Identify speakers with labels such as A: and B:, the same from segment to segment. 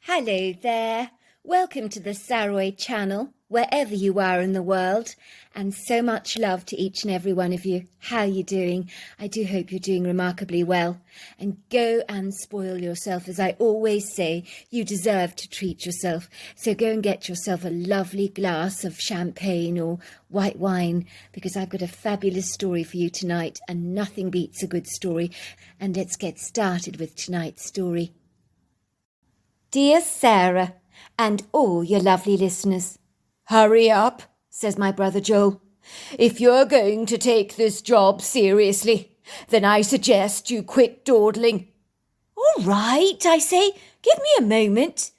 A: Hello there. Welcome to the Saroy channel, wherever you are in the world, and so much love to each and every one of you. How are you doing? I do hope you're doing remarkably well. And go and spoil yourself. As I always say, you deserve to treat yourself. So go and get yourself a lovely glass of champagne or white wine, because I've got a fabulous story for you tonight, and nothing beats a good story. And let's get started with tonight's story. Dear Sarah, and all your lovely listeners.
B: Hurry up, says my brother Joel. If you're going to take this job seriously, then I suggest you quit dawdling.
A: All right, I say, give me a moment.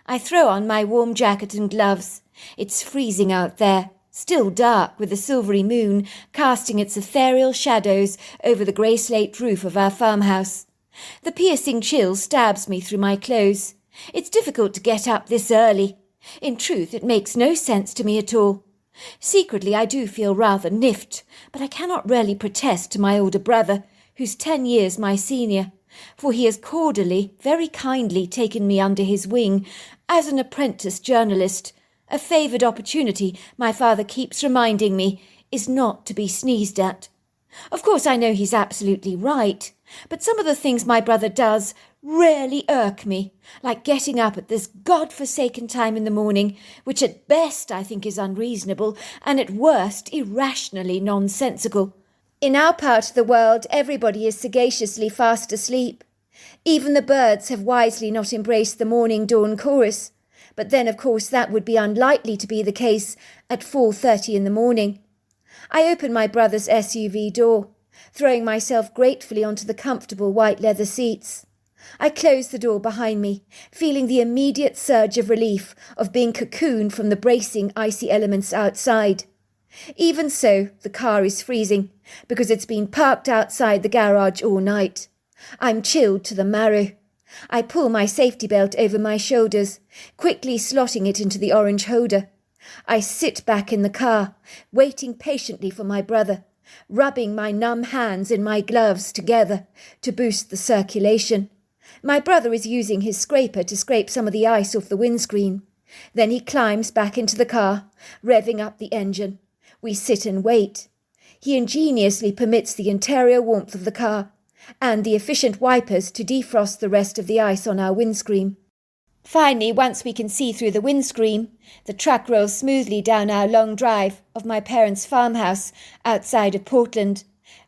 A: I throw on my warm jacket and gloves. It's freezing out there, still dark with the silvery moon casting its ethereal shadows over the grey slate roof of our farmhouse. The piercing chill stabs me through my clothes. It's difficult to get up this early. In truth, it makes no sense to me at all. Secretly, I do feel rather niffed, but I cannot really protest to my older brother, who's 10 years my senior, for he has cordially, very kindly taken me under his wing as an apprentice journalist, a favoured opportunity my father keeps reminding me is not to be sneezed at. Of course, I know he's absolutely right, but some of the things my brother does really irk me, like getting up at this God-forsaken time in the morning, which at best I think is unreasonable, and at worst irrationally nonsensical. In our part of the world, everybody is sagaciously fast asleep. Even the birds have wisely not embraced the morning dawn chorus, but then of course that would be unlikely to be the case at 4:30 in the morning. I open my brother's SUV door, throwing myself gratefully onto the comfortable white leather seats. I close the door behind me, feeling the immediate surge of relief of being cocooned from the bracing icy elements outside. Even so, the car is freezing, because it's been parked outside the garage all night. I'm chilled to the marrow. I pull my safety belt over my shoulders, quickly slotting it into the orange holder. I sit back in the car, waiting patiently for my brother, rubbing my numb hands in my gloves together to boost the circulation. My brother is using his scraper to scrape some of the ice off the windscreen. Then he climbs back into the car, revving up the engine. We sit and wait. He ingeniously permits the interior warmth of the car and the efficient wipers to defrost the rest of the ice on our windscreen. Finally, once we can see through the windscreen, the truck rolls smoothly down our long drive of my parents' farmhouse outside of Portland,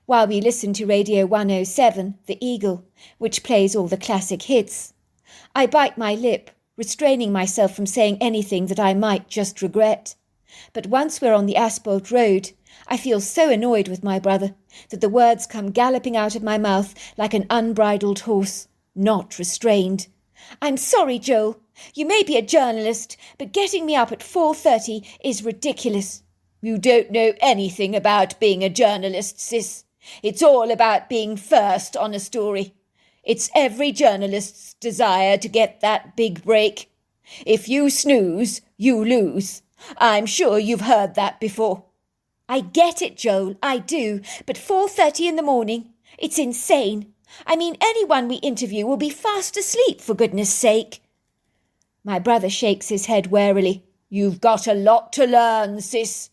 A: while we listen to Radio 107, The Eagle, which plays all the classic hits. I bite my lip, restraining myself from saying anything that I might just regret. But once we're on the asphalt road, I feel so annoyed with my brother that the words come galloping out of my mouth like an unbridled horse, not restrained. I'm sorry, Joel. You may be a journalist, but getting me up at 4:30 is ridiculous.
B: You don't know anything about being a journalist, sis. It's all about being first on a story. It's every journalist's desire to get that big break. If you snooze, you lose. I'm sure you've heard that before.
A: I get it, Joel, I do, but 4:30 in the morning? It's insane. I mean, anyone we interview will be fast asleep, for goodness sake.
B: My brother shakes his head warily. You've got a lot to learn, sis.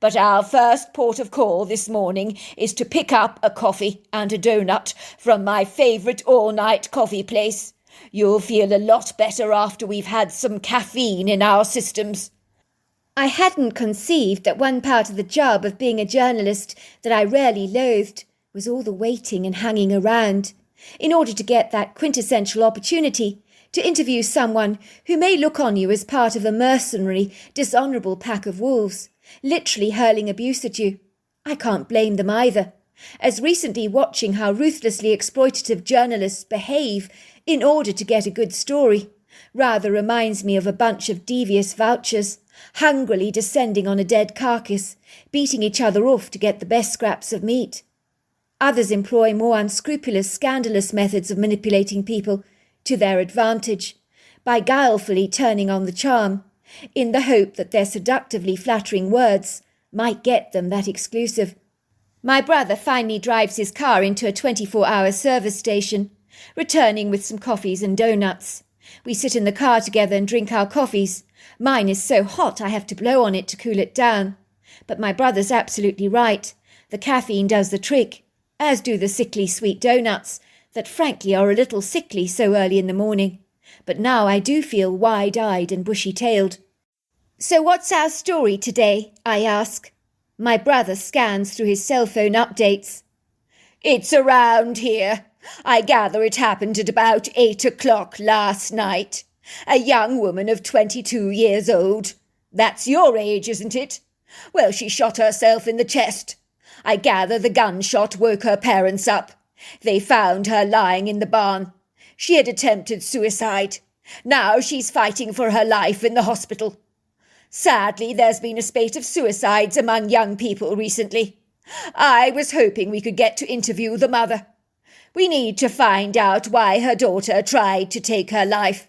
B: But our first port of call this morning is to pick up a coffee and a donut from my favourite all-night coffee place. You'll feel a lot better after we've had some caffeine in our systems.
A: I hadn't conceived that one part of the job of being a journalist that I rarely loathed was all the waiting and hanging around, in order to get that quintessential opportunity to interview someone who may look on you as part of a mercenary, dishonourable pack of wolves, literally hurling abuse at you. I can't blame them either, as recently watching how ruthlessly exploitative journalists behave in order to get a good story rather reminds me of a bunch of devious vultures, hungrily descending on a dead carcass, beating each other off to get the best scraps of meat. Others employ more unscrupulous, scandalous methods of manipulating people to their advantage, by guilefully turning on the charm, in the hope that their seductively flattering words might get them that exclusive. My brother finally drives his car into a 24-hour service station, returning with some coffees and donuts. We sit in the car together and drink our coffees. Mine is so hot I have to blow on it to cool it down. But my brother's absolutely right. The caffeine does the trick, as do the sickly sweet doughnuts, that frankly are a little sickly so early in the morning. But now I do feel wide-eyed and bushy-tailed. "So what's our story today?" I ask. My brother scans through his cell phone updates.
B: "It's around here. I gather it happened at about 8 o'clock last night. A young woman of 22 years old. That's your age, isn't it? Well, she shot herself in the chest. I gather the gunshot woke her parents up. They found her lying in the barn. She had attempted suicide. Now she's fighting for her life in the hospital. Sadly, there's been a spate of suicides among young people recently. I was hoping we could get to interview the mother. We need to find out why her daughter tried to take her life.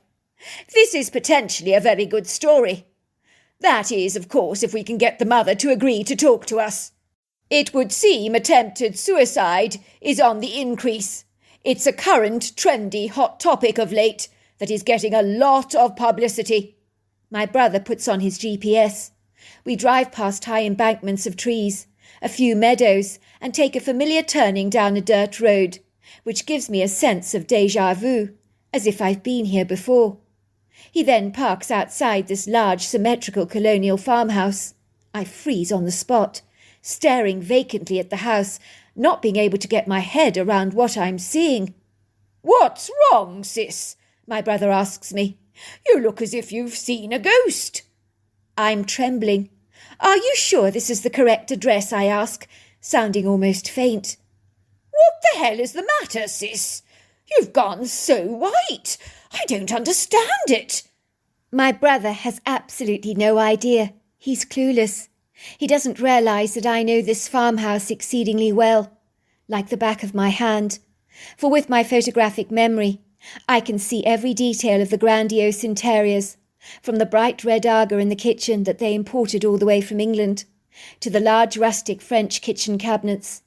B: This is potentially a very good story. That is, of course, if we can get the mother to agree to talk to us. It would seem attempted suicide is on the increase. It's a current, trendy, hot topic of late that is getting a lot of publicity."
A: My brother puts on his GPS. We drive past high embankments of trees, a few meadows, and take a familiar turning down a dirt road, which gives me a sense of déjà vu, as if I've been here before. He then parks outside this large, symmetrical colonial farmhouse. I freeze on the spot, staring vacantly at the house, not being able to get my head around what I'm seeing.
B: "What's wrong, sis?" my brother asks me. "You look as if you've seen a ghost."
A: I'm trembling. "Are you sure this is the correct address?" I ask, sounding almost faint.
B: "What the hell is the matter, sis? You've gone so white. I don't understand it."
A: My brother has absolutely no idea. He's clueless. He doesn't realise that I know this farmhouse exceedingly well, like the back of my hand. For with my photographic memory, I can see every detail of the grandiose interiors, from the bright red Aga in the kitchen that they imported all the way from England, to the large rustic French kitchen cabinets.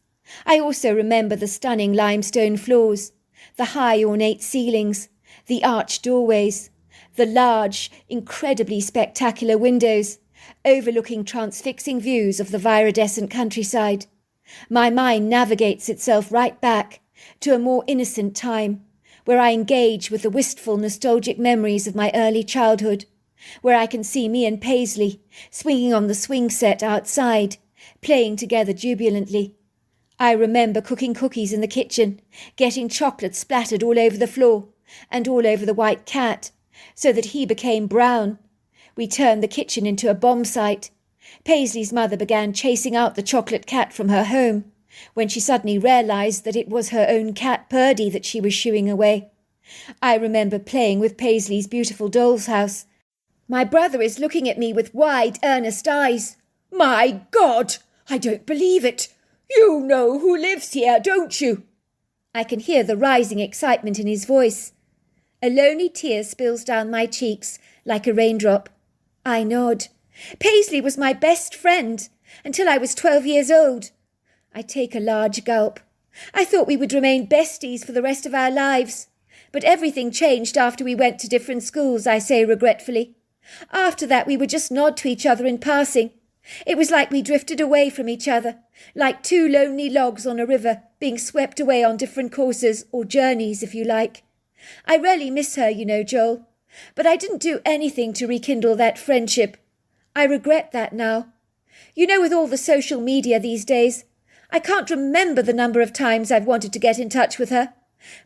A: I also remember the stunning limestone floors, the high ornate ceilings, the arched doorways, the large, incredibly spectacular windows, overlooking transfixing views of the viridescent countryside. My mind navigates itself right back to a more innocent time, where I engage with the wistful, nostalgic memories of my early childhood, where I can see me and Paisley swinging on the swing set outside, playing together jubilantly. I remember cooking cookies in the kitchen, getting chocolate splattered all over the floor and all over the white cat, so that he became brown. We turned the kitchen into a bomb site. Paisley's mother began chasing out the chocolate cat from her home, when she suddenly realised that it was her own cat Purdy that she was shooing away. I remember playing with Paisley's beautiful doll's house. My brother is looking at me with wide, earnest eyes.
B: "My God, I don't believe it. You know who lives here, don't you?"
A: I can hear the rising excitement in his voice. A lonely tear spills down my cheeks like a raindrop. I nod. Paisley was my best friend until I was 12 years old. I take a large gulp. I thought we would remain besties for the rest of our lives. But everything changed after we went to different schools, I say regretfully. After that we would just nod to each other in passing. It was like we drifted away from each other, like two lonely logs on a river, being swept away on different courses, or journeys, if you like. I really miss her, you know, Joel. But I didn't do anything to rekindle that friendship. I regret that now. You know, with all the social media these days, I can't remember the number of times I've wanted to get in touch with her,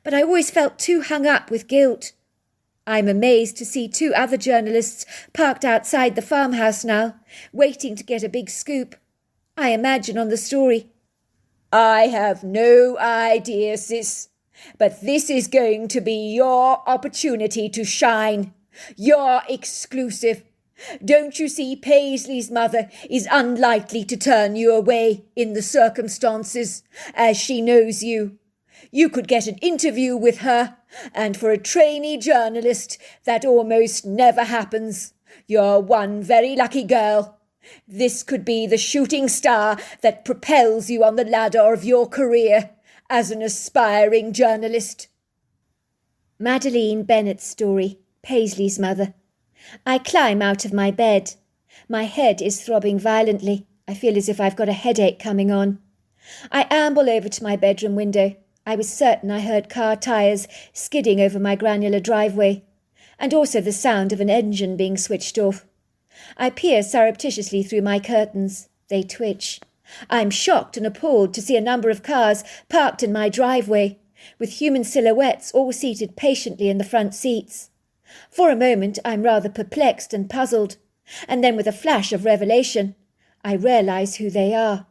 A: but I always felt too hung up with guilt. I'm amazed to see two other journalists parked outside the farmhouse now, waiting to get a big scoop. I imagine on the story.
B: "I have no idea, sis. But this is going to be your opportunity to shine. You're exclusive. Don't you see, Paisley's mother is unlikely to turn you away in the circumstances, as she knows you. You could get an interview with her, and for a trainee journalist, that almost never happens. You're one very lucky girl. This could be the shooting star that propels you on the ladder of your career as an aspiring journalist."
A: Madeleine Bennett's story, Paisley's mother. I climb out of my bed. My head is throbbing violently. I feel as if I've got a headache coming on. I amble over to my bedroom window. I was certain I heard car tyres skidding over my granular driveway, and also the sound of an engine being switched off. I peer surreptitiously through my curtains. They twitch. I'm shocked and appalled to see a number of cars parked in my driveway, with human silhouettes all seated patiently in the front seats. For a moment I'm rather perplexed and puzzled, and then with a flash of revelation, I realise who they are.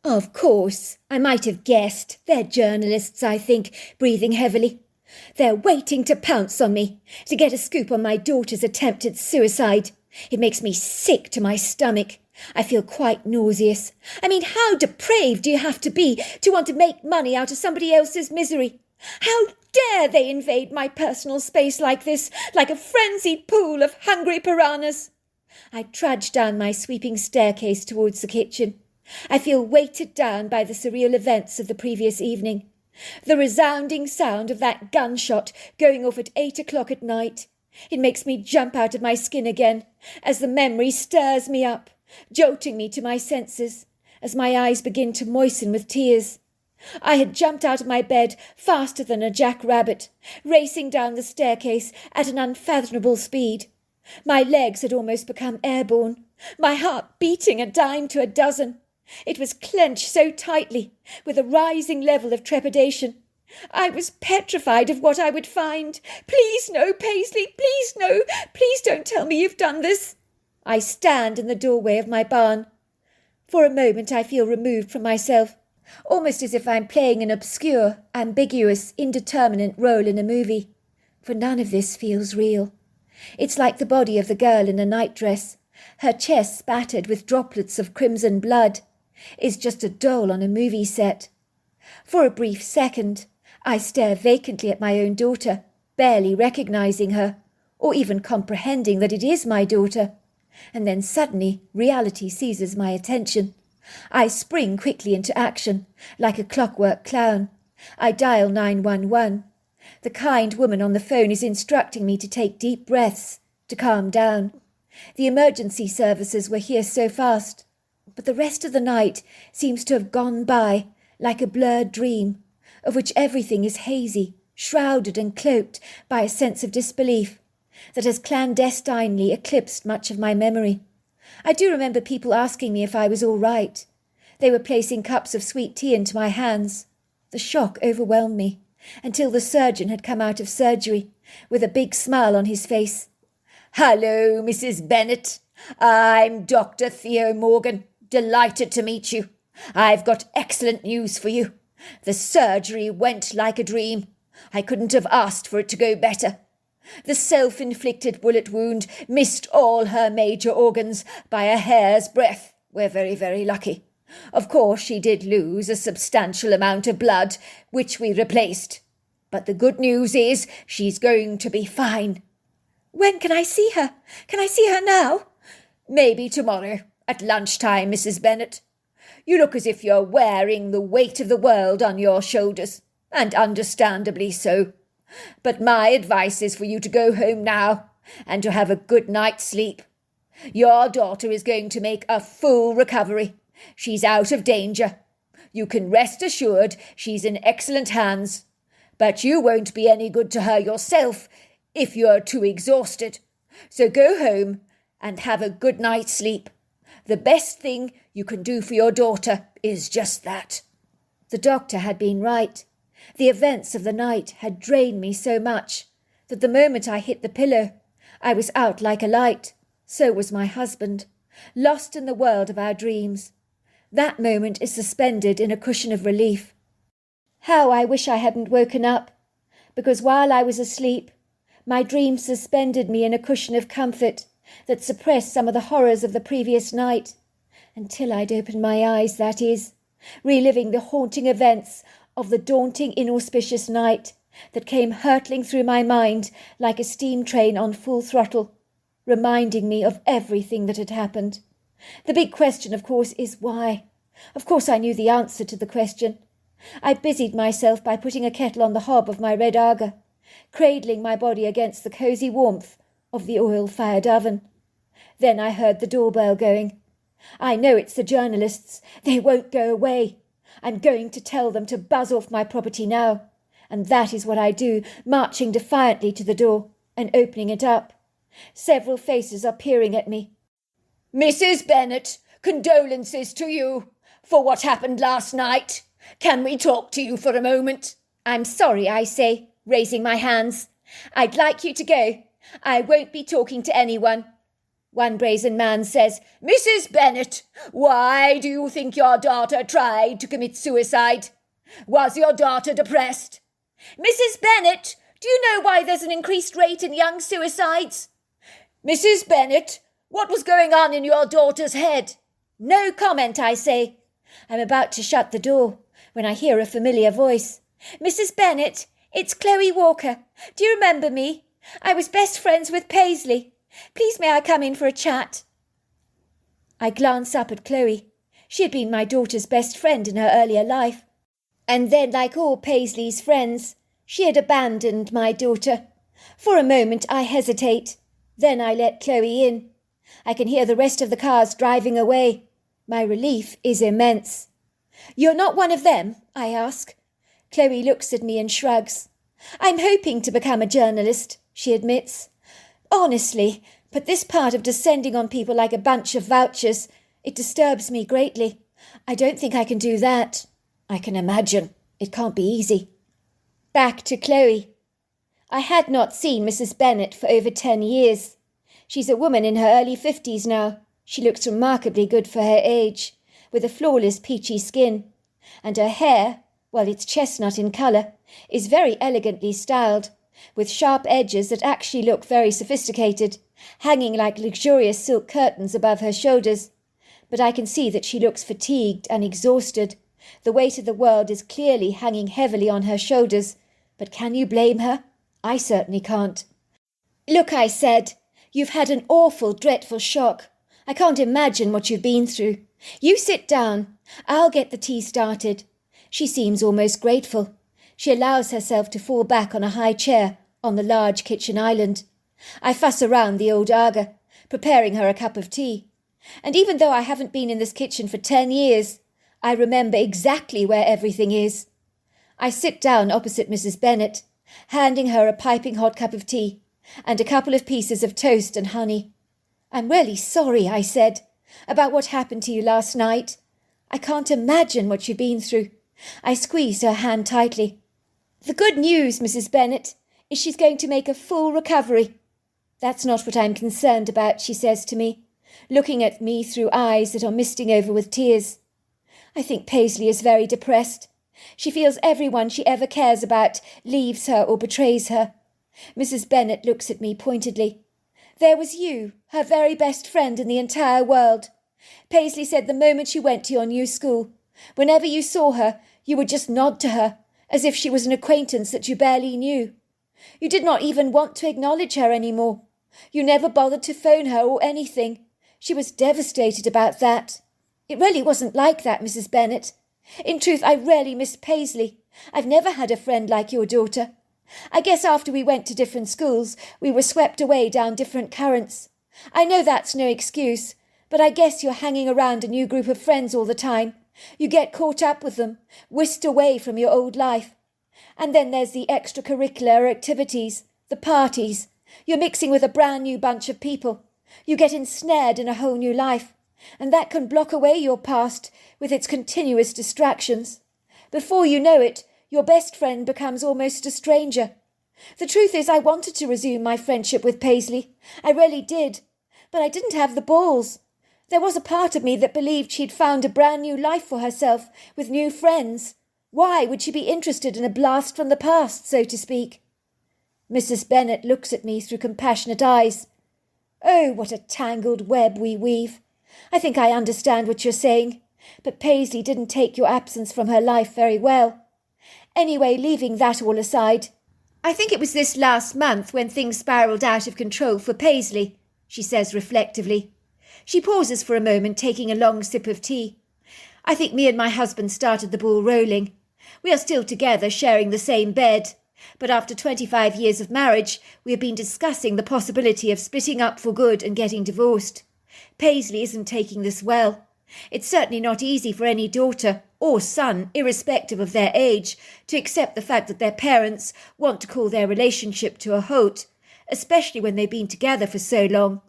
A: Of course, I might have guessed. They're journalists, I think, breathing heavily. They're waiting to pounce on me, to get a scoop on my daughter's attempted suicide. It makes me sick to my stomach. I feel quite nauseous. I mean, how depraved do you have to be to want to make money out of somebody else's misery? How dare they invade my personal space like this, like a frenzied pool of hungry piranhas? I trudge down my sweeping staircase towards the kitchen. I feel weighted down by the surreal events of the previous evening. The resounding sound of that gunshot going off at 8 o'clock at night. It makes me jump out of my skin again, as the memory stirs me up, jolting me to my senses, as my eyes begin to moisten with tears. I had jumped out of my bed faster than a jackrabbit, racing down the staircase at an unfathomable speed. My legs had almost become airborne, my heart beating a dime to a dozen. It was clenched so tightly, with a rising level of trepidation. I was petrified of what I would find. Please no, Paisley, please no, please don't tell me you've done this. I stand in the doorway of my barn. For a moment I feel removed from myself, almost as if I'm playing an obscure, ambiguous, indeterminate role in a movie. For none of this feels real. It's like the body of the girl in a nightdress, her chest spattered with droplets of crimson blood, is just a doll on a movie set. For a brief second, I stare vacantly at my own daughter, barely recognising her, or even comprehending that it is my daughter. And then suddenly reality seizes my attention. I spring quickly into action, like a clockwork clown. I dial 911. The kind woman on the phone is instructing me to take deep breaths, to calm down. The emergency services were here so fast, but the rest of the night seems to have gone by like a blurred dream, of which everything is hazy, shrouded and cloaked by a sense of disbelief that has clandestinely eclipsed much of my memory. I do remember people asking me if I was all right. They were placing cups of sweet tea into my hands. The shock overwhelmed me, until the surgeon had come out of surgery, with a big smile on his face. "Hello, Mrs. Bennet. I'm Dr. Theo Morgan. Delighted to meet you. I've got excellent news for you. The surgery went like a dream. I couldn't have asked for it to go better. The self-inflicted bullet wound missed all her major organs by a hair's breadth. We're very, very lucky. Of course, she did lose a substantial amount of blood, which we replaced. But the good news is she's going to be fine." "When can I see her? Can I see her now?" "Maybe tomorrow, at lunchtime, Mrs. Bennet. You look as if you're wearing the weight of the world on your shoulders, and understandably so. But my advice is for you to go home now, and to have a good night's sleep. Your daughter is going to make a full recovery. She's out of danger. You can rest assured she's in excellent hands. But you won't be any good to her yourself if you're too exhausted. So go home and have a good night's sleep. The best thing you can do for your daughter is just that." The doctor had been right. The events of the night had drained me so much that the moment I hit the pillow, I was out like a light. So was my husband, lost in the world of our dreams. That moment is suspended in a cushion of relief. How I wish I hadn't woken up, because while I was asleep, my dreams suspended me in a cushion of comfort that suppressed some of the horrors of the previous night, until I'd opened my eyes, that is, reliving the haunting events of the daunting inauspicious night that came hurtling through my mind like a steam train on full throttle, reminding me of everything that had happened. The big question, of course, is why. Of course I knew the answer to the question. I busied myself by putting a kettle on the hob of my red Aga, cradling my body against the cosy warmth of the oil-fired oven. Then I heard the doorbell going. I know it's the journalists. They won't go away. I'm going to tell them to buzz off my property now. And that is what I do, marching defiantly to the door and opening it up. Several faces are peering at me.
B: Mrs. Bennet, condolences to you for what happened last night. Can we talk to you for a moment?
A: I'm sorry, I say, raising my hands. I'd like you to go. I won't be talking to anyone. One brazen man says,
B: Mrs. Bennet, why do you think your daughter tried to commit suicide? Was your daughter depressed?
A: Mrs. Bennet, do you know why there's an increased rate in young suicides?
B: Mrs. Bennet, what was going on in your daughter's head?
A: No comment, I say. I'm about to shut the door when I hear a familiar voice. Mrs. Bennet, it's Chloe Walker. Do you remember me? I was best friends with Paisley. Please may I come in for a chat? I glance up at Chloe. She had been my daughter's best friend in her earlier life. And then, like all Paisley's friends, she had abandoned my daughter. For a moment I hesitate. Then I let Chloe in. I can hear the rest of the cars driving away. My relief is immense. You're not one of them? I ask. Chloe looks at me and shrugs. I'm hoping to become a journalist, she admits. Honestly, but this part of descending on people like a bunch of vouchers, it disturbs me greatly. I don't think I can do that. I can imagine. It can't be easy. Back to Chloe. I had not seen Mrs. Bennet for over 10 years. She's a woman in her early 50s now. She looks remarkably good for her age, with a flawless peachy skin. And her hair, well, it's chestnut in colour, is very elegantly styled, with sharp edges that actually look very sophisticated, hanging like luxurious silk curtains above her shoulders. But I can see that she looks fatigued and exhausted. The weight of the world is clearly hanging heavily on her shoulders. But can you blame her? I certainly can't. Look, I said, you've had an awful, dreadful shock. I can't imagine what you've been through. You sit down. I'll get the tea started. She seems almost grateful. She allows herself to fall back on a high chair on the large kitchen island. I fuss around the old Aga, preparing her a cup of tea. And even though I haven't been in this kitchen for 10 years, I remember exactly where everything is. I sit down opposite Mrs. Bennet, handing her a piping hot cup of tea and a couple of pieces of toast and honey. I'm really sorry, I said, about what happened to you last night. I can't imagine what you've been through. I squeezed her hand tightly. The good news, Mrs. Bennet, is she's going to make a full recovery. That's not what I'm concerned about, she says to me, looking at me through eyes that are misting over with tears. I think Paisley is very depressed. She feels everyone she ever cares about leaves her or betrays her. Mrs. Bennet looks at me pointedly. There was you, her very best friend in the entire world. Paisley said the moment you went to your new school, whenever you saw her, you would just nod to her, as if she was an acquaintance that you barely knew. You did not even want to acknowledge her any more. You never bothered to phone her or anything. She was devastated about that. It really wasn't like that, Mrs. Bennet. In truth, I really miss Paisley. I've never had a friend like your daughter. I guess after we went to different schools, we were swept away down different currents. I know that's no excuse, but I guess you're hanging around a new group of friends all the time. You get caught up with them, whisked away from your old life. And then there's the extracurricular activities, the parties. You're mixing with a brand new bunch of people. You get ensnared in a whole new life, and that can block away your past with its continuous distractions. Before you know it, your best friend becomes almost a stranger. The truth is, I wanted to resume my friendship with Paisley. I really did. But I didn't have the balls. There was a part of me that believed she'd found a brand new life for herself with new friends. Why would she be interested in a blast from the past, so to speak? Mrs. Bennet looks at me through compassionate eyes. Oh, what a tangled web we weave. I think I understand what you're saying, but Paisley didn't take your absence from her life very well. Anyway, leaving that all aside, I think it was this last month when things spiralled out of control for Paisley, she says reflectively. She pauses for a moment, taking a long sip of tea. I think me and my husband started the ball rolling. We are still together, sharing the same bed, But after 25 years of marriage, we have been discussing the possibility of splitting up for good and getting divorced. Paisley isn't taking this well. It's certainly not easy for any daughter or son, irrespective of their age, to accept the fact that their parents want to call their relationship to a halt, especially when they've been together for so long.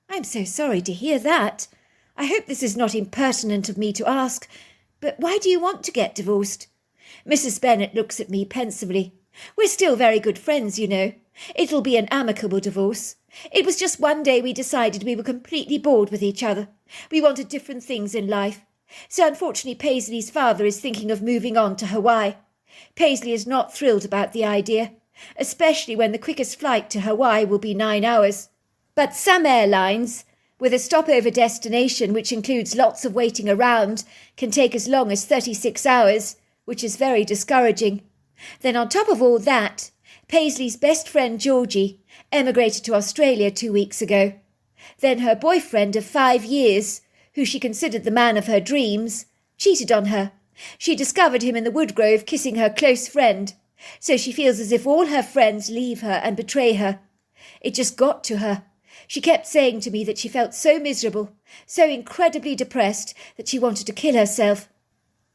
A: I'm so sorry to hear that. I hope this is not impertinent of me to ask, but why do you want to get divorced? Mrs. Bennet looks at me pensively. We're still very good friends, you know. It'll be an amicable divorce. It was just one day we decided we were completely bored with each other. We wanted different things in life. So unfortunately Paisley's father is thinking of moving on to Hawaii. Paisley is not thrilled about the idea, especially when the quickest flight to Hawaii will be 9 hours. But some airlines, with a stopover destination which includes lots of waiting around, can take as long as 36 hours, which is very discouraging. Then on top of all that, Paisley's best friend Georgie emigrated to Australia 2 weeks ago. Then her boyfriend of 5 years, who she considered the man of her dreams, cheated on her. She discovered him in the woodgrove kissing her close friend, so she feels as if all her friends leave her and betray her. It just got to her. She kept saying to me that she felt so miserable, so incredibly depressed, that she wanted to kill herself.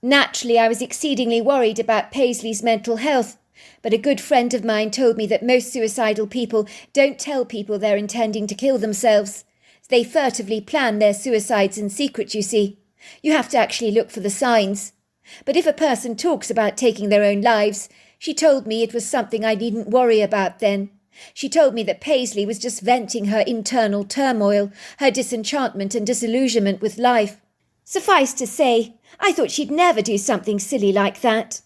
A: Naturally, I was exceedingly worried about Paisley's mental health, but a good friend of mine told me that most suicidal people don't tell people they're intending to kill themselves. They furtively plan their suicides in secret, you see. You have to actually look for the signs. But if a person talks about taking their own lives, she told me it was something I needn't worry about then. She told me that Paisley was just venting her internal turmoil, her disenchantment and disillusionment with life. Suffice to say, I thought she'd never do something silly like that.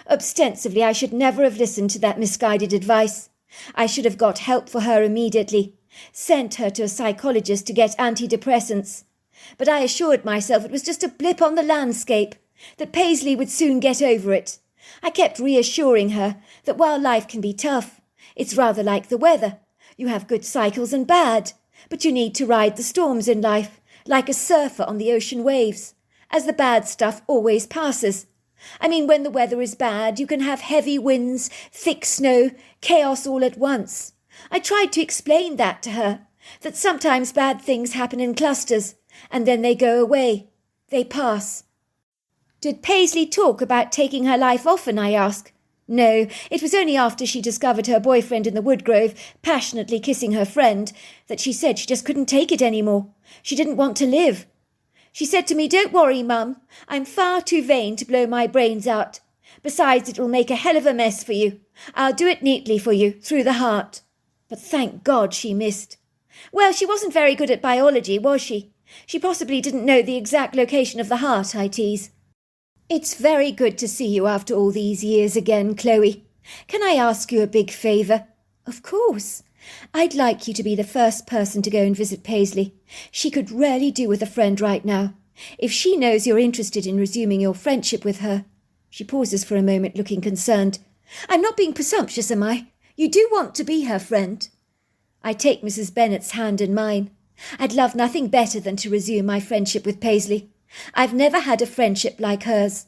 A: Ostensibly, I should never have listened to that misguided advice. I should have got help for her immediately, sent her to a psychologist to get antidepressants. But I assured myself it was just a blip on the landscape, that Paisley would soon get over it. I kept reassuring her that while life can be tough, it's rather like the weather. You have good cycles and bad, but you need to ride the storms in life, like a surfer on the ocean waves, as the bad stuff always passes. I mean, when the weather is bad, you can have heavy winds, thick snow, chaos all at once. I tried to explain that to her, that sometimes bad things happen in clusters, and then they go away. They pass. Did Paisley talk about taking her life often, I asked. No, it was only after she discovered her boyfriend in the woodgrove passionately kissing her friend that she said she just couldn't take it anymore. She didn't want to live. She said to me, "Don't worry, Mum. I'm far too vain to blow my brains out. Besides, it will make a hell of a mess for you. I'll do it neatly for you, through the heart." But thank God she missed. Well, she wasn't very good at biology, was she? She possibly didn't know the exact location of the heart, I tease. It's very good to see you after all these years again, Chloe. Can I ask you a big favour? Of course. I'd like you to be the first person to go and visit Paisley. She could really do with a friend right now. If she knows you're interested in resuming your friendship with her. She pauses for a moment, looking concerned. I'm not being presumptuous, am I? You do want to be her friend. I take Mrs. Bennet's hand in mine. I'd love nothing better than to resume my friendship with Paisley. I've never had a friendship like hers.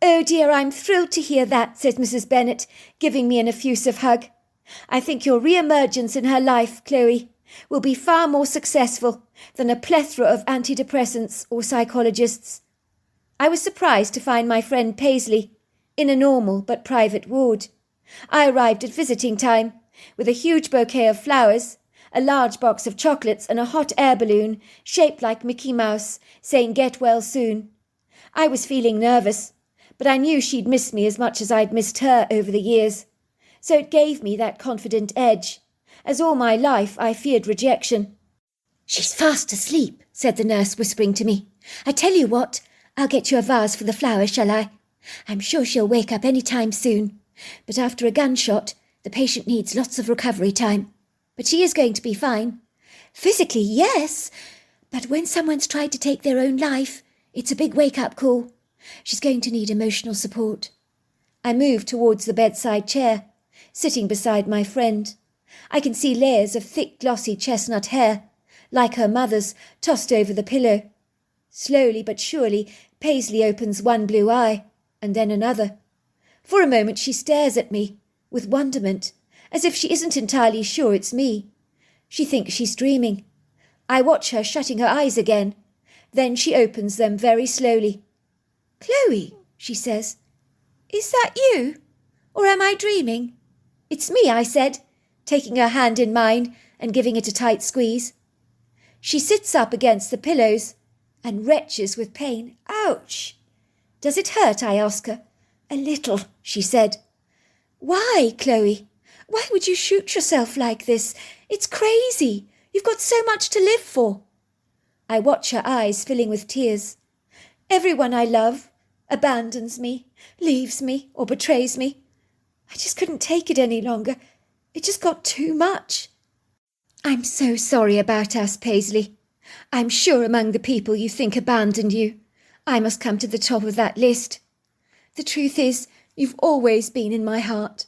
A: Oh dear, I'm thrilled to hear that, says Mrs. Bennet, giving me an effusive hug. I think your re-emergence in her life, Chloe, will be far more successful than a plethora of antidepressants or psychologists. I was surprised to find my friend Paisley in a normal but private ward. I arrived at visiting time with a huge bouquet of flowers, a large box of chocolates and a hot air balloon shaped like Mickey Mouse, saying "Get well soon." I was feeling nervous, but I knew she'd missed me as much as I'd missed her over the years. So it gave me that confident edge, as all my life I feared rejection. "She's fast asleep," said the nurse, whispering to me. "I tell you what, I'll get you a vase for the flowers, shall I? I'm sure she'll wake up any time soon. But after a gunshot, the patient needs lots of recovery time. But she is going to be fine. Physically, yes, but when someone's tried to take their own life, it's a big wake-up call. She's going to need emotional support." I move towards the bedside chair, sitting beside my friend. I can see layers of thick, glossy chestnut hair, like her mother's, tossed over the pillow. Slowly but surely, Paisley opens one blue eye, and then another. For a moment she stares at me, with wonderment, as if she isn't entirely sure it's me. She thinks she's dreaming. I watch her shutting her eyes again. Then she opens them very slowly. "Chloe," she says, "is that you? Or am I dreaming?" "It's me," I said, taking her hand in mine and giving it a tight squeeze. She sits up against the pillows and retches with pain. "Ouch!" "Does it hurt?" I ask her. "A little," she said. "Why, Chloe? Why would you shoot yourself like this? It's crazy. You've got so much to live for." I watch her eyes filling with tears. "Everyone I love abandons me, leaves me, or betrays me. I just couldn't take it any longer. It just got too much." "I'm so sorry about us, Paisley. I'm sure among the people you think abandoned you, I must come to the top of that list. The truth is, you've always been in my heart.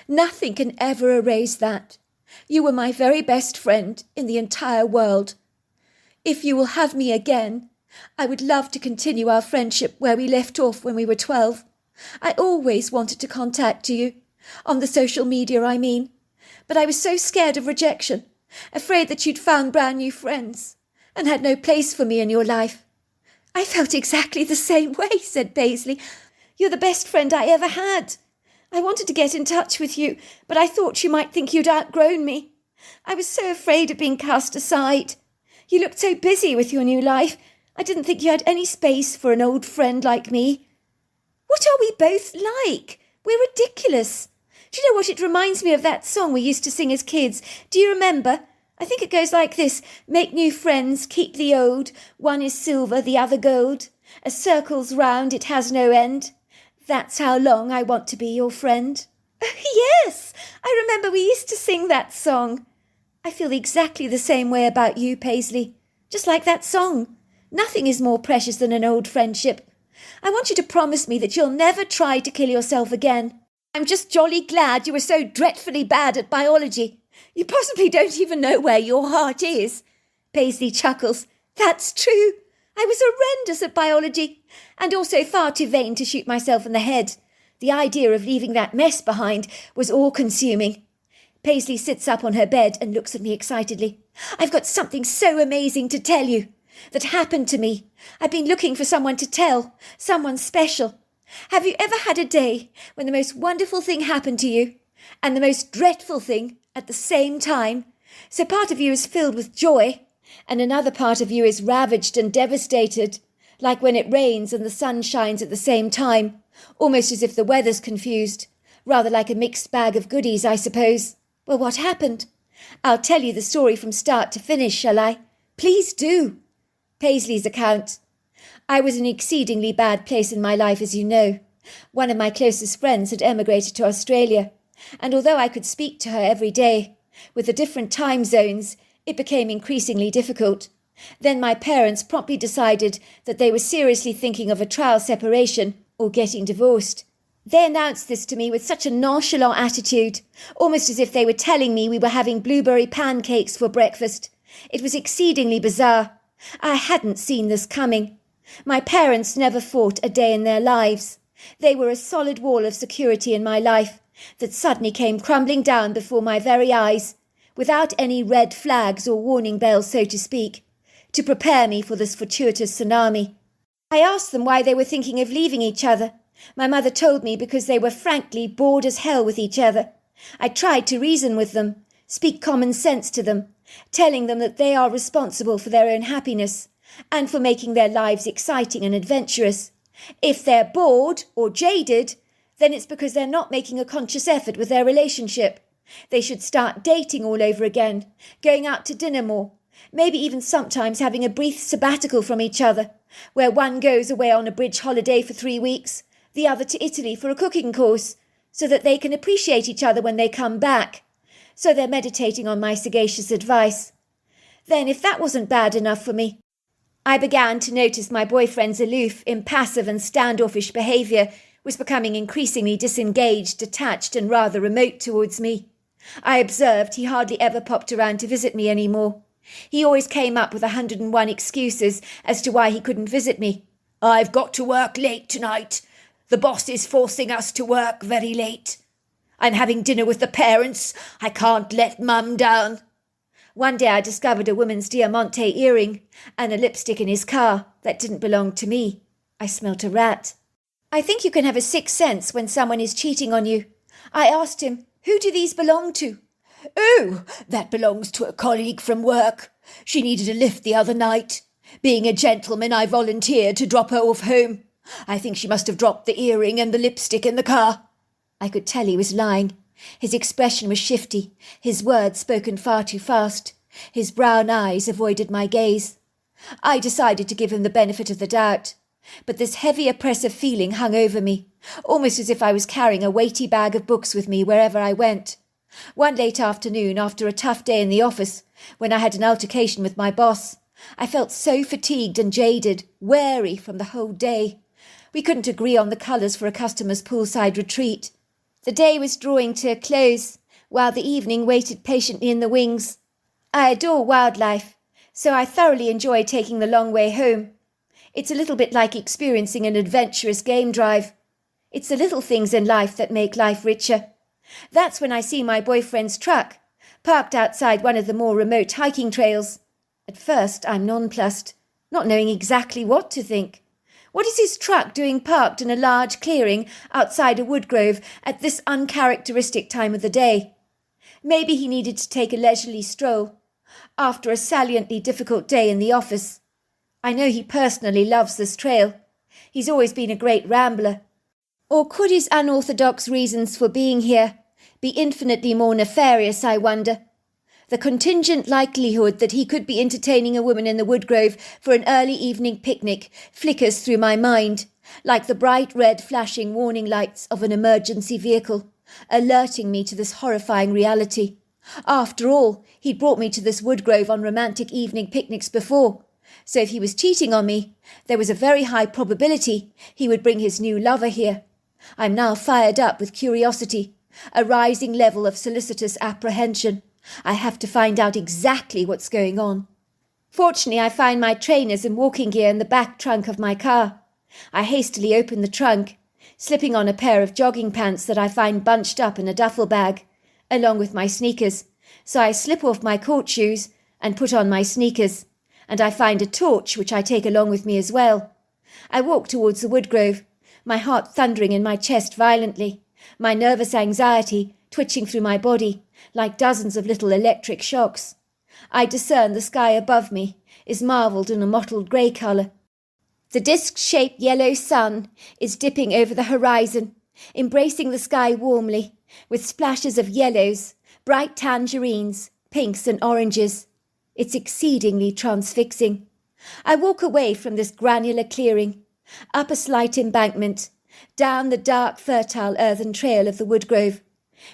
A: Nothing can ever erase that. You were my very best friend in the entire world. If you will have me again, I would love to continue our friendship where we left off when we were 12. I always wanted to contact you, on the social media I mean, but I was so scared of rejection, afraid that you'd found brand new friends and had no place for me in your life." "I felt exactly the same way," said Paisley. "You're the best friend I ever had. I wanted to get in touch with you, but I thought you might think you'd outgrown me. I was so afraid of being cast aside. You looked so busy with your new life. I didn't think you had any space for an old friend like me." "What are we both like? We're ridiculous. Do you know what? It reminds me of that song we used to sing as kids. Do you remember? I think it goes like this. Make new friends, keep the old. One is silver, the other gold. A circle's round, it has no end. That's how long I want to be your friend." "Yes, I remember we used to sing that song." I feel exactly the same way about you, Paisley. Just like that song. Nothing is more precious than an old friendship. I want you to promise me that you'll never try to kill yourself again. I'm just jolly glad you were so dreadfully bad at biology. You possibly don't even know where your heart is." Paisley chuckles. "That's true. I was horrendous at biology, and also far too vain to shoot myself in the head. The idea of leaving that mess behind was all-consuming." Paisley sits up on her bed and looks at me excitedly. "I've got something so amazing to tell you that happened to me. I've been looking for someone to tell, someone special. Have you ever had a day when the most wonderful thing happened to you and the most dreadful thing at the same time? So part of you is filled with joy and another part of you is ravaged and devastated, like when it rains and the sun shines at the same time, almost as if the weather's confused, rather like a mixed bag of goodies, I suppose. Well, what happened? I'll tell you the story from start to finish, shall I? Please do." Paisley's account. "I was in an exceedingly bad place in my life, as you know. One of my closest friends had emigrated to Australia, and although I could speak to her every day, with the different time zones, it became increasingly difficult. Then my parents promptly decided that they were seriously thinking of a trial separation or getting divorced. They announced this to me with such a nonchalant attitude, almost as if they were telling me we were having blueberry pancakes for breakfast. It was exceedingly bizarre. I hadn't seen this coming. My parents never fought a day in their lives. They were a solid wall of security in my life that suddenly came crumbling down before my very eyes, without any red flags or warning bells, so to speak, to prepare me for this fortuitous tsunami. I asked them why they were thinking of leaving each other. My mother told me because they were frankly bored as hell with each other. I tried to reason with them, speak common sense to them, telling them that they are responsible for their own happiness and for making their lives exciting and adventurous. If they're bored or jaded, then it's because they're not making a conscious effort with their relationship. They should start dating all over again, going out to dinner more, maybe even sometimes having a brief sabbatical from each other, where one goes away on a bridge holiday for 3 weeks, the other to Italy for a cooking course, so that they can appreciate each other when they come back. So they're meditating on my sagacious advice. Then, if that wasn't bad enough for me, I began to notice my boyfriend's aloof, impassive and standoffish behaviour was becoming increasingly disengaged, detached and rather remote towards me. I observed he hardly ever popped around to visit me anymore. He always came up with 101 excuses as to why he couldn't visit me. "I've got to work late tonight. The boss is forcing us to work very late."
B: I'm having dinner with the parents. I can't let Mum down.
A: One day I discovered a woman's diamante earring and a lipstick in his car that didn't belong to me. I smelt a rat. I think you can have a sixth sense when someone is cheating on you. I asked him, who do these belong to?
B: Oh, that belongs to a colleague from work. She needed a lift the other night. Being a gentleman, I volunteered to drop her off home. I think she must have dropped the earring and the lipstick in the car.
A: I could tell he was lying. His expression was shifty, his words spoken far too fast. His brown eyes avoided my gaze. I decided to give him the benefit of the doubt, but this heavy oppressive feeling hung over me, almost as if I was carrying a weighty bag of books with me wherever I went. One late afternoon, after a tough day in the office, when I had an altercation with my boss, I felt so fatigued and jaded, weary from the whole day. We couldn't agree on the colours for a customer's poolside retreat. The day was drawing to a close, while the evening waited patiently in the wings. I adore wildlife, so I thoroughly enjoy taking the long way home. It's a little bit like experiencing an adventurous game drive. It's the little things in life that make life richer. That's when I see my boyfriend's truck, parked outside one of the more remote hiking trails. At first, I'm nonplussed, not knowing exactly what to think. What is his truck doing parked in a large clearing outside a wood grove at this uncharacteristic time of the day? Maybe he needed to take a leisurely stroll after a saliently difficult day in the office. I know he personally loves this trail. He's always been a great rambler. Or could his unorthodox reasons for being here be infinitely more nefarious, I wonder? The contingent likelihood that he could be entertaining a woman in the woodgrove for an early evening picnic flickers through my mind, like the bright red flashing warning lights of an emergency vehicle, alerting me to this horrifying reality. After all, he'd brought me to this woodgrove on romantic evening picnics before, so if he was cheating on me, there was a very high probability he would bring his new lover here. I'm now fired up with curiosity, a rising level of solicitous apprehension. I have to find out exactly what's going on. Fortunately, I find my trainers and walking gear in the back trunk of my car. I hastily open the trunk, slipping on a pair of jogging pants that I find bunched up in a duffel bag, along with my sneakers. So I slip off my court shoes and put on my sneakers, and I find a torch which I take along with me as well. I walk towards the woodgrove, my heart thundering in my chest violently, my nervous anxiety twitching through my body like dozens of little electric shocks. I discern the sky above me is marvelled in a mottled grey colour. The disc-shaped yellow sun is dipping over the horizon, embracing the sky warmly, with splashes of yellows, bright tangerines, pinks and oranges. It's exceedingly transfixing. I walk away from this granular clearing, up a slight embankment, down the dark, fertile earthen trail of the woodgrove,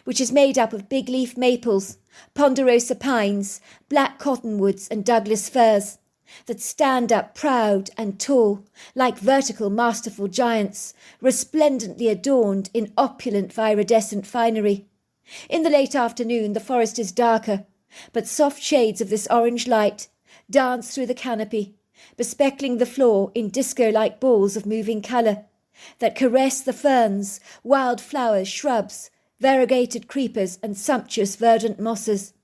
A: which is made up of big-leaf maples, ponderosa pines, black cottonwoods and Douglas firs, that stand up proud and tall, like vertical masterful giants, resplendently adorned in opulent viridescent finery. In the late afternoon the forest is darker, but soft shades of this orange light dance through the canopy, bespeckling the floor in disco-like balls of moving colour, that caress the ferns, wild flowers, shrubs, variegated creepers and sumptuous verdant mosses.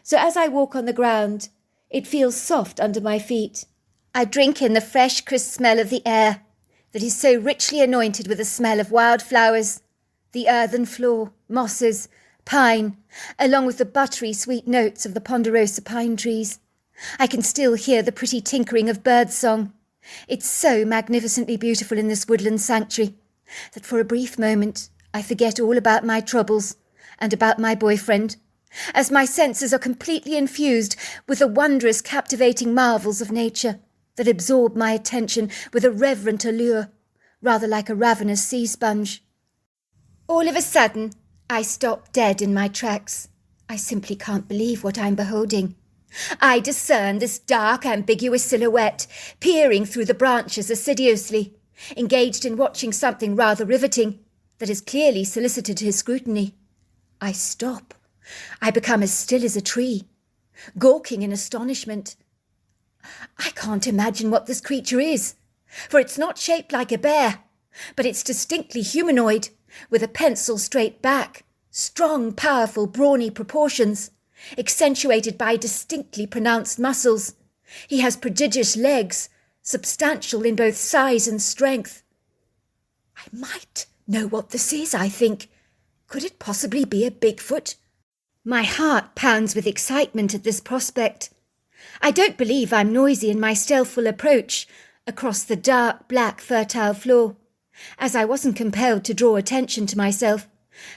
A: So as I walk on the ground, it feels soft under my feet. I drink in the fresh, crisp smell of the air that is so richly anointed with the smell of wild flowers, the earthen floor, mosses, pine, along with the buttery sweet notes of the ponderosa pine trees. I can still hear the pretty tinkering of birdsong. It's so magnificently beautiful in this woodland sanctuary that for a brief moment I forget all about my troubles and about my boyfriend, as my senses are completely infused with the wondrous, captivating marvels of nature that absorb my attention with a reverent allure, rather like a ravenous sea sponge. All of a sudden, I stop dead in my tracks. I simply can't believe what I'm beholding. I discern this dark, ambiguous silhouette peering through the branches assiduously, engaged in watching something rather riveting that has clearly solicited his scrutiny. I stop. I become as still as a tree, gawking in astonishment. I can't imagine what this creature is, for it's not shaped like a bear, but it's distinctly humanoid, with a pencil-straight back, Strong, powerful, brawny proportions, accentuated by distinctly pronounced muscles. He has prodigious legs, substantial in both size and strength. I might know what this is, I think. Could it possibly be a Bigfoot? My heart pounds with excitement at this prospect. I don't believe I'm noisy in my stealthful approach across the dark, black, fertile floor, as I wasn't compelled to draw attention to myself,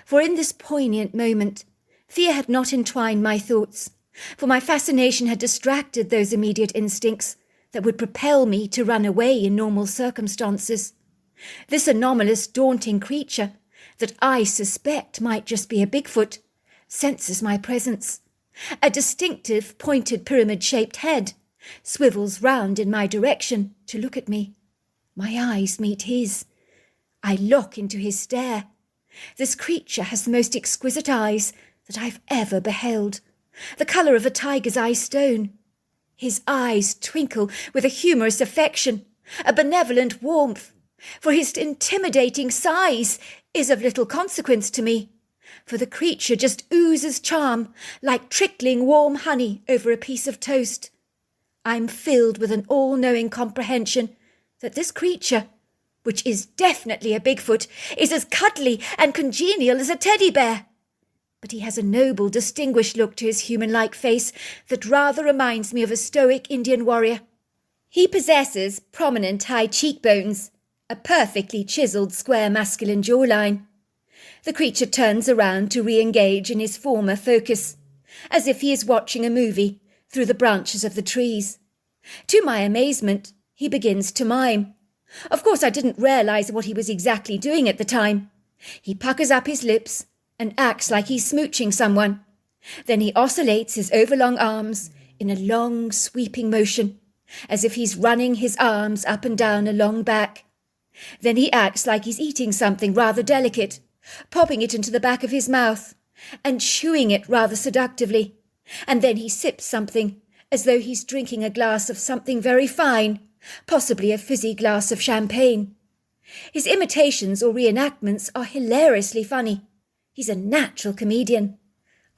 A: for in this poignant moment, fear had not entwined my thoughts, for my fascination had distracted those immediate instincts that would propel me to run away in normal circumstances. This anomalous, daunting creature, that I suspect might just be a Bigfoot, senses my presence. A distinctive, pointed pyramid-shaped head swivels round in my direction to look at me. My eyes meet his. I lock into his stare. This creature has the most exquisite eyes that I've ever beheld, the colour of a tiger's eye stone. His eyes twinkle with a humorous affection, a benevolent warmth, for his intimidating size is of little consequence to me, for the creature just oozes charm like trickling warm honey over a piece of toast. I'm filled with an all-knowing comprehension that this creature, which is definitely a Bigfoot, is as cuddly and congenial as a teddy bear. But he has a noble, distinguished look to his human-like face that rather reminds me of a stoic Indian warrior. He possesses prominent high cheekbones, a perfectly chiselled square masculine jawline. The creature turns around to re-engage in his former focus, as if he is watching a movie through the branches of the trees. To my amazement, he begins to mime. Of course, I didn't realise what he was exactly doing at the time. He puckers up his lips and acts like he's smooching someone. Then he oscillates his overlong arms in a long, sweeping motion, as if he's running his arms up and down a long back. Then he acts like he's eating something rather delicate, popping it into the back of his mouth and chewing it rather seductively. And then he sips something, as though he's drinking a glass of something very fine, possibly a fizzy glass of champagne. His imitations or reenactments are hilariously funny. He's a natural comedian.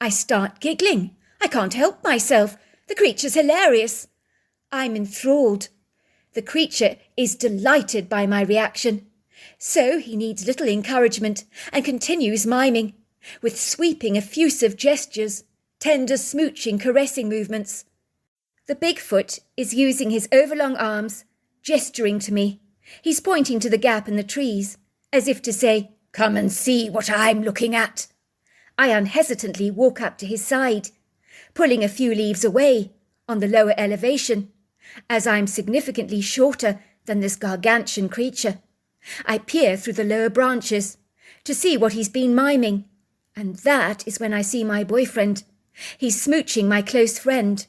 A: I start giggling. I can't help myself. The creature's hilarious. I'm enthralled. The creature is delighted by my reaction. So he needs little encouragement and continues miming, with sweeping, effusive gestures, tender smooching, caressing movements. The Bigfoot is using his overlong arms, gesturing to me. He's pointing to the gap in the trees, as if to say, "Come and see what I'm looking at." I unhesitantly walk up to his side, pulling a few leaves away on the lower elevation, as I'm significantly shorter than this gargantuan creature. I peer through the lower branches to see what he's been miming, and that is when I see my boyfriend. He's smooching my close friend.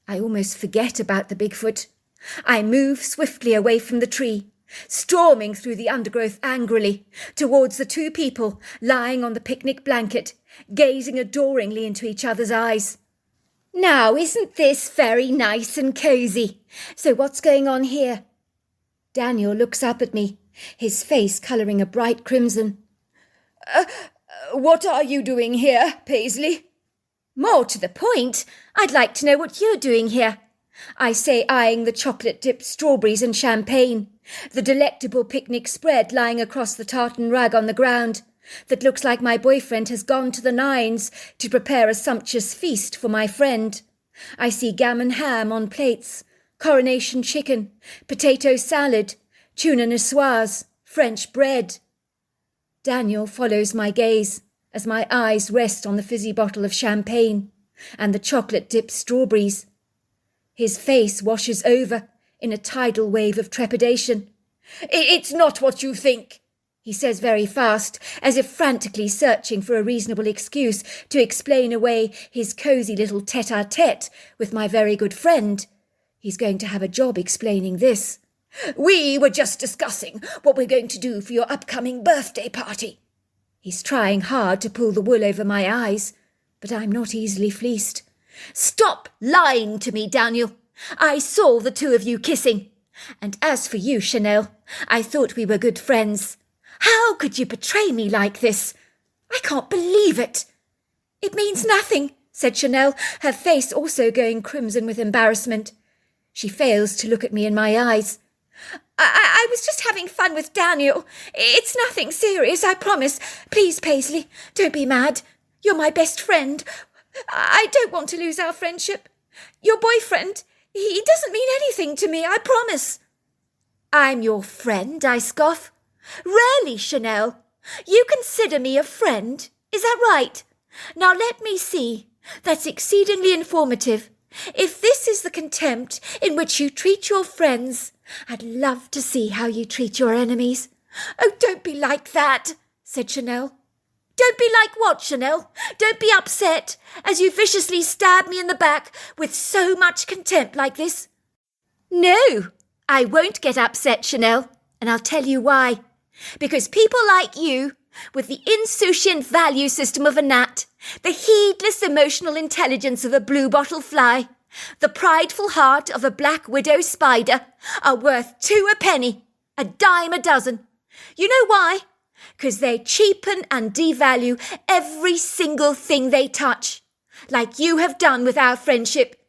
A: I almost forget about the Bigfoot. I move swiftly away from the tree, storming through the undergrowth angrily, towards the two people lying on the picnic blanket, gazing adoringly into each other's eyes. "Now, isn't this very nice and cosy? So what's going on here?" Daniel looks up at me, his face colouring a bright crimson.
B: What are you doing here, Paisley?"
A: "More to the point, I'd like to know what you're doing here," I say, eyeing the chocolate-dipped strawberries and champagne, the delectable picnic spread lying across the tartan rug on the ground, that looks like my boyfriend has gone to the nines to prepare a sumptuous feast for my friend. I see gammon ham on plates, coronation chicken, potato salad, tuna niçoise, French bread. Daniel follows my gaze as my eyes rest on the fizzy bottle of champagne and the chocolate-dipped strawberries. His face washes over in a tidal wave of trepidation.
B: "It's not what you think,"
A: he says very fast, as if frantically searching for a reasonable excuse to explain away his cosy little tete-a-tete with my very good friend. He's going to have a job explaining this.
B: "We were just discussing what we're going to do for your upcoming birthday party."
A: He's trying hard to pull the wool over my eyes, but I'm not easily fleeced.
B: "Stop lying to me, Daniel. I saw the two of you kissing.
A: And as for you, Chanel, I thought we were good friends. How could you betray me like this?" I can't believe it. It means nothing, said Chanel, her face also going crimson with embarrassment. She fails to look at me in my eyes. I was just having fun with Daniel. It's nothing serious, I promise. Please, Paisley, don't be mad. You're my best friend. I don't want to lose our friendship. Your boyfriend, he doesn't mean anything to me, I promise. I'm your friend, I scoff. Really, Chanel? You consider me a friend? Is that right? Now let me see. That's exceedingly informative. If this is the contempt in which you treat your friends, I'd love to see how you treat your enemies. Oh, don't be like that, said Chanel. Don't be like what, Chanel? Don't be upset as you viciously stab me in the back with so much contempt like this. No, I won't get upset, Chanel, and I'll tell you why. Because people like you, with the insouciant value system of a gnat, the heedless emotional intelligence of a bluebottle fly, the prideful heart of a black widow spider, are worth 2 a penny, a dime a dozen. You know why? 'Cause they cheapen and devalue every single thing they touch, like you have done with our friendship.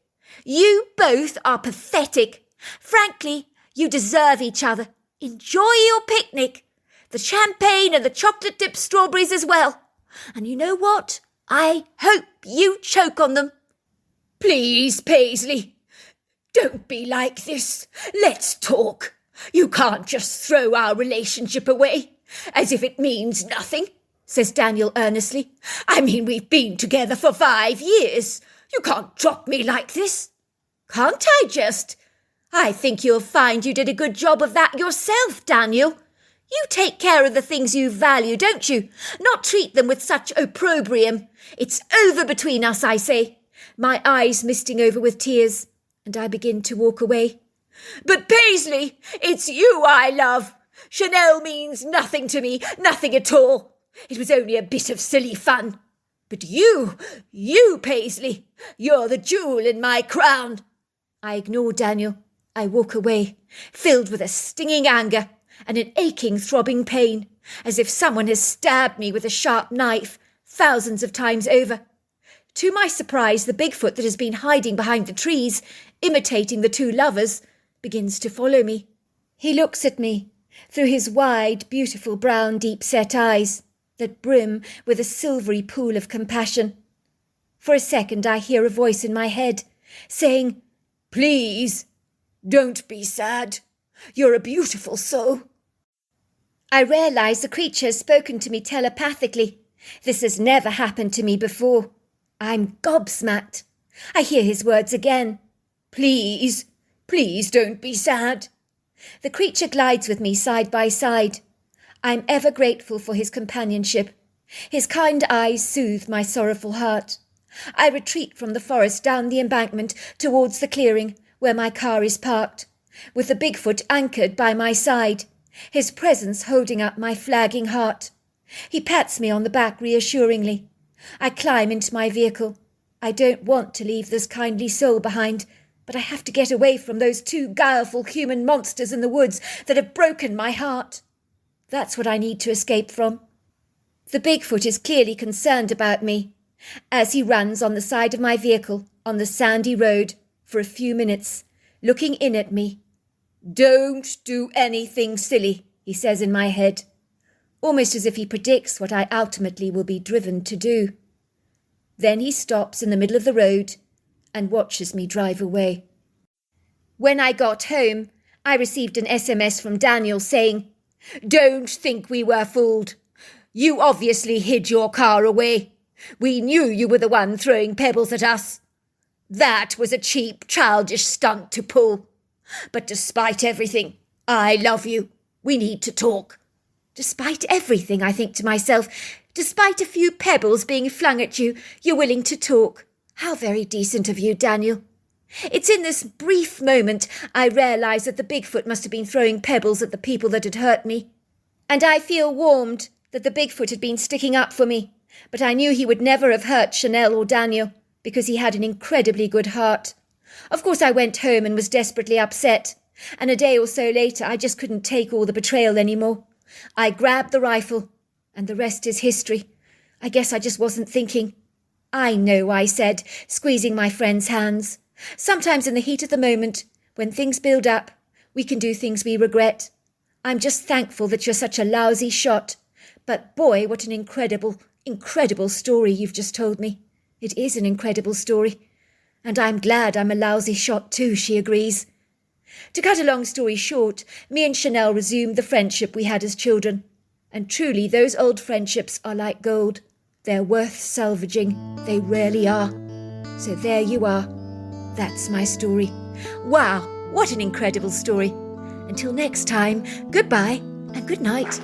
A: You both are pathetic. Frankly, you deserve each other. Enjoy your picnic. The champagne and the chocolate-dipped strawberries as well. And you know what? I hope you choke on them. Please, Paisley, don't be like this. Let's talk. You can't just throw our relationship away, as if it means nothing, says Daniel earnestly. I mean, we've been together for 5 years. You can't drop me like this. Can't I just? I think you'll find you did a good job of that yourself, Daniel. You take care of the things you value, don't you? Not treat them with such opprobrium. It's over between us, I say, my eyes misting over with tears, and I begin to walk away. But Paisley, it's you I love. Chanel means nothing to me, nothing at all. It was only a bit of silly fun. But you, Paisley, you're the jewel in my crown. I ignore Daniel. I walk away, filled with a stinging anger and an aching, throbbing pain, as if someone has stabbed me with a sharp knife thousands of times over. To my surprise, the Bigfoot that has been hiding behind the trees, imitating the 2 lovers, begins to follow me. He looks at me through his wide, beautiful brown, deep-set eyes that brim with a silvery pool of compassion. For a second I hear a voice in my head saying, "Please, don't be sad. You're a beautiful soul." I realise the creature has spoken to me telepathically. This has never happened to me before. I'm gobsmacked. I hear his words again. Please don't be sad. The creature glides with me side by side. I'm ever grateful for his companionship. His kind eyes soothe my sorrowful heart. I retreat from the forest down the embankment towards the clearing where my car is parked, with the Bigfoot anchored by my side, his presence holding up my flagging heart. He pats me on the back reassuringly. I climb into my vehicle. I don't want to leave this kindly soul behind, but I have to get away from those 2 guileful human monsters in the woods that have broken my heart. That's what I need to escape from. The Bigfoot is clearly concerned about me, as he runs on the side of my vehicle on the sandy road for a few minutes, looking in at me. Don't do anything silly, he says in my head, almost as if he predicts what I ultimately will be driven to do. Then he stops in the middle of the road and watches me drive away. When I got home, I received an SMS from Daniel saying, "Don't think we were fooled. You obviously hid your car away. We knew you were the one throwing pebbles at us. That was a cheap, childish stunt to pull. But despite everything, I love you. We need to talk." Despite everything, I think to myself, despite a few pebbles being flung at you, you're willing to talk. How very decent of you, Daniel. It's in this brief moment I realise that the Bigfoot must have been throwing pebbles at the people that had hurt me. And I feel warmed that the Bigfoot had been sticking up for me, but I knew he would never have hurt Chanel or Daniel, because he had an incredibly good heart. Of course I went home and was desperately upset, and a day or so later I just couldn't take all the betrayal anymore. I grabbed the rifle, and the rest is history. I guess I just wasn't thinking. I know, I said, squeezing my friend's hands. Sometimes in the heat of the moment, when things build up, we can do things we regret. I'm just thankful that you're such a lousy shot. But boy, what an incredible story you've just told me. It is an incredible story. And I'm glad I'm a lousy shot too, she agrees. To cut a long story short, me and Chanel resumed the friendship we had as children. And truly, those old friendships are like gold. They're worth salvaging. They really are. So there you are. That's my story. Wow, what an incredible story. Until next time, goodbye and good night.